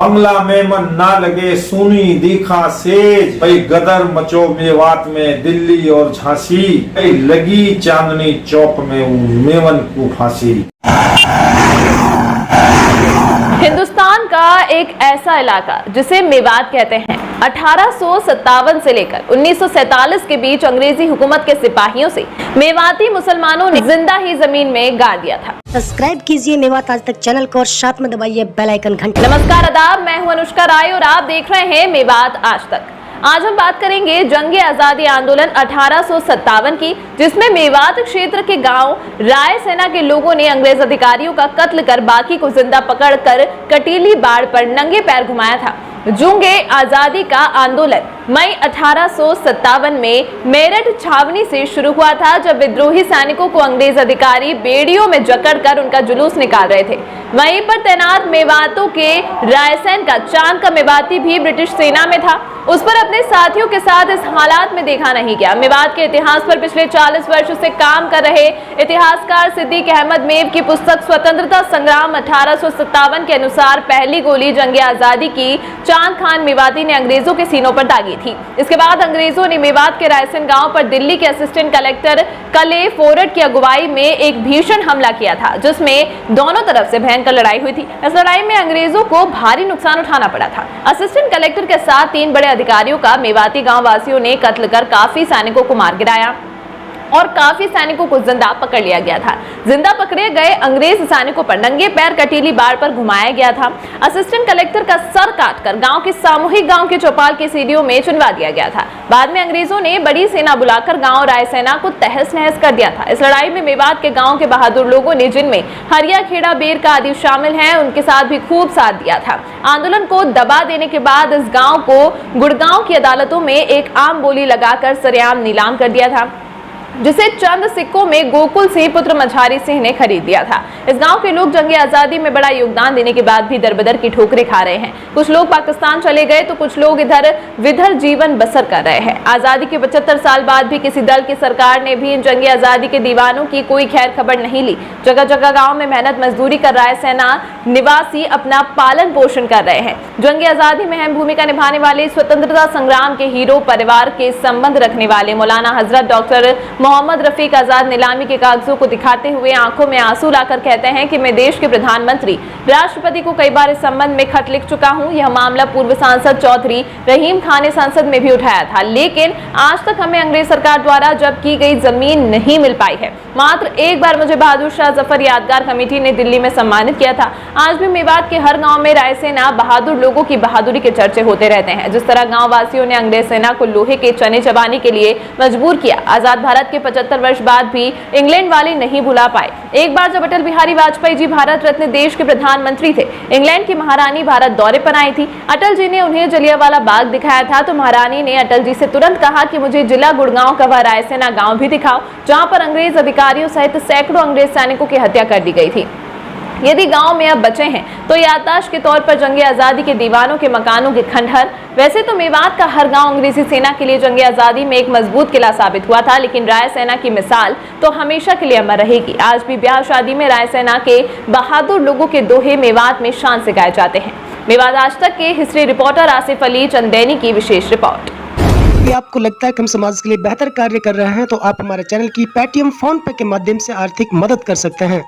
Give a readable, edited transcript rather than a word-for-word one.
बंगला में मन ना लगे सुनी दिखा सेज, भाई गदर मचो मेवात में दिल्ली और झांसी, भाई लगी चांदनी चौक में मेवन को फांसी। हिंदुस्तान का एक ऐसा इलाका जिसे मेवात कहते हैं, 1857 से लेकर 1947 के बीच अंग्रेजी हुकूमत के सिपाहियों से मेवाती मुसलमानों ने जिंदा ही जमीन में गाड़ दिया था। सब्सक्राइब कीजिए मेवात आज तक चैनल को और साथ में दबाइए बेल आइकन घंटी। नमस्कार आदाब, मैं हूं अनुष्का राय और आप देख रहे हैं मेवात आज तक। आज हम बात करेंगे जंग आजादी आंदोलन 1857 की, जिसमें मेवात क्षेत्र के गांव राय सेना के लोगों ने अंग्रेज अधिकारियों का कत्ल कर बाकी को जिंदा पकड़कर कटीली बाड़ पर नंगे पैर घुमाया था। जंगे आजादी का आंदोलन मई 1857 में मेरठ छावनी से शुरू हुआ था, जब विद्रोही सैनिकों को अंग्रेज अधिकारी बेड़ियों में जकड़कर उनका जुलूस निकाल रहे थे। वहीं पर तैनात मेवातों के रायसेन का चांद का मेवाती भी ब्रिटिश सेना में था। उस पर अपने साथियों के साथ इस हालात में देखा नहीं गया। मेवात के इतिहास पर पिछले 40 वर्ष से काम कर रहे इतिहासकार सिद्दीक अहमद मेव की पुस्तक स्वतंत्रता संग्राम 1857 के अनुसार पहली गोली जंग आजादी की चांद खान मेवाती ने अंग्रेजों के सीनों पर दागी थी। इसके बाद अंग्रेजों ने मेवात के रायसेन गांव पर दिल्ली के असिस्टेंट कलेक्टर कले फोर्ड की अगुवाई में एक भीषण हमला किया था, जिसमें दोनों तरफ से भयंकर लड़ाई हुई थी। इस लड़ाई में अंग्रेजों को भारी नुकसान उठाना पड़ा था। असिस्टेंट कलेक्टर के साथ 3 बड़े अधिकारियों का मेवाती गांव वासियों ने कत्ल कर काफी सैनिकों को मार गिराया और काफी सैनिकों को जिंदा पकड़ लिया गया था। जिंदा पकड़े गए अंग्रेज सैनिकों पर नंगे पैर कटीली बाड़ पर घुमाया गया था। असिस्टेंट कलेक्टर का सर काटकर गांव के सामूहिक गांव के चौपाल की सीढ़ियों में चुनवा दिया गया था। बाद में अंग्रेजों ने बड़ी सेना बुलाकर गांव रायसेना को तहस नहस कर दिया था। इस लड़ाई में मेवात के गांव के बहादुर लोगों ने, जिनमें हरिया खेड़ा बेर का आदि शामिल है, उनके साथ भी खूब साथ दिया था। आंदोलन को दबा देने के बाद इस गांव को गुड़गांव की अदालतों में एक आम बोली लगाकर सरेआम नीलाम कर दिया था, जिसे चंद सिक्कों में गोकुल सिंह पुत्र मझारी सिंह ने खरीद लिया था। इस गांव के लोग जंग आजादी में बड़ा योगदान देने के बाद भी दरबदर की ठोकरें खा रहे हैं। कुछ लोग पाकिस्तान चले गए तो कुछ लोग इधर विधर जीवन बसर कर रहे हैं। आजादी के 75 साल बाद भी किसी दल की सरकार ने भी इन जंग आजादी के दीवानों की कोई खैर खबर नहीं ली। जगह जगह गाँव में मेहनत मजदूरी कर राय सेना निवासी अपना पालन पोषण कर रहे हैं। जंग आजादी में अहम भूमिका निभाने वाले स्वतंत्रता संग्राम के हीरो परिवार के संबंध रखने वाले मौलाना हजरत डॉक्टर मोहम्मद रफीक आजाद नीलामी के कागजों को दिखाते हुए आंखों में आंसू लाकर कहते हैं कि मैं देश के प्रधानमंत्री राष्ट्रपति को कई बार इस संबंध में खत लिख चुका हूं। यह मामला पूर्व सांसद चौधरी रहीम खान ने संसद में भी उठाया था, लेकिन आज तक हमें अंग्रेज सरकार द्वारा जब्त की गई जमीन नहीं मिल पाई है। मात्र एक बार मुझे बहादुर शाह जफर यादगार कमेटी ने दिल्ली में सम्मानित किया था। आज भी मेवात के हर गाँव में रायसेना बहादुर लोगों की बहादुरी के चर्चे होते रहते हैं। जिस तरह गाँव वासियों ने अंग्रेज सेना को लोहे के चने चबाने के लिए मजबूर किया, आजाद भारत के 75 वर्ष बाद भी इंग्लैंड वाले नहीं भुला पाए। एक बार जब अटल बिहारी वाजपेयी जी भारत रत्न देश के प्रधानमंत्री थे, इंग्लैंड की महारानी भारत दौरे पर आई थी। अटल जी ने उन्हें जलियांवाला बाग दिखाया था, तो महारानी ने अटल जी से तुरंत कहा कि मुझे जिला गुड़गांव का वह रायसेना गांव भी दिखाओ, जहां पर अंग्रेज अधिकारियों सहित सैकड़ों अंग्रेज सैनिकों की हत्या कर दी गई थी। यदि गांव में अब बचे हैं तो याददाश्त के तौर पर जंग आजादी के दीवानों के मकानों के खंडहर। वैसे तो मेवात का हर गांव अंग्रेजी सेना के लिए जंग आजादी में एक मजबूत किला साबित हुआ था, लेकिन राय सेना की मिसाल तो हमेशा के लिए अमर रहेगी। आज भी ब्याह शादी में राय सेना के बहादुर लोगों के दोहे मेवात में शान से गाए जाते हैं। मेवात आज तक के हिस्ट्री रिपोर्टर आसिफ अली चंदेनी की विशेष रिपोर्ट। यदि आपको लगता है कि हम समाज के लिए बेहतर कार्य कर रहे हैं तो आप हमारे चैनल की पेटीएम, फोन पे के माध्यम से आर्थिक मदद कर सकते हैं।